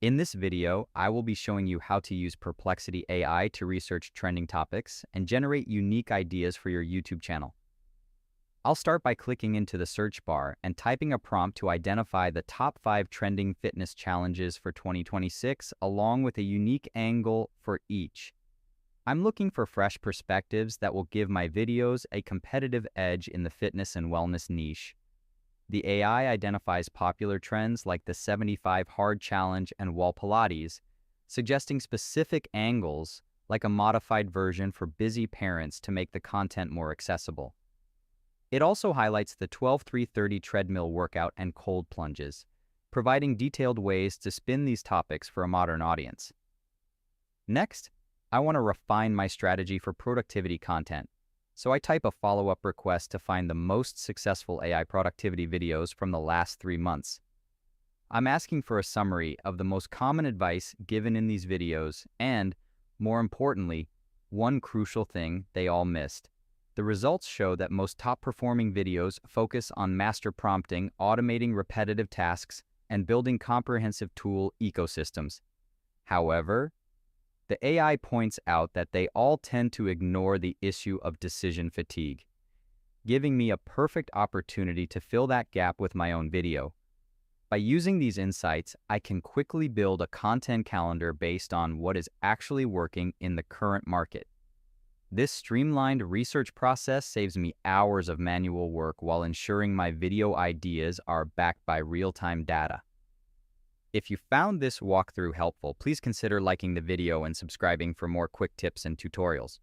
In this video, I will be showing you how to use Perplexity AI to research trending topics and generate unique ideas for your YouTube channel. I'll start by clicking into the search bar and typing a prompt to identify the top 5 trending fitness challenges for 2026, along with a unique angle for each. I'm looking for fresh perspectives that will give my videos a competitive edge in the fitness and wellness niche. The AI identifies popular trends like the 75 hard challenge and wall Pilates, suggesting specific angles like a modified version for busy parents to make the content more accessible. It also highlights the 12-3-30 treadmill workout and cold plunges, providing detailed ways to spin these topics for a modern audience. Next, I want to refine my strategy for productivity content. So I type a follow-up request to find the most successful AI productivity videos from the last 3 months. I'm asking for a summary of the most common advice given in these videos and, more importantly, one crucial thing they all missed. The results show that most top-performing videos focus on master prompting, automating repetitive tasks, and building comprehensive tool ecosystems. However, the AI points out that they all tend to ignore the issue of decision fatigue, giving me a perfect opportunity to fill that gap with my own video. By using these insights, I can quickly build a content calendar based on what is actually working in the current market. This streamlined research process saves me hours of manual work while ensuring my video ideas are backed by real-time data. If you found this walkthrough helpful, please consider liking the video and subscribing for more quick tips and tutorials.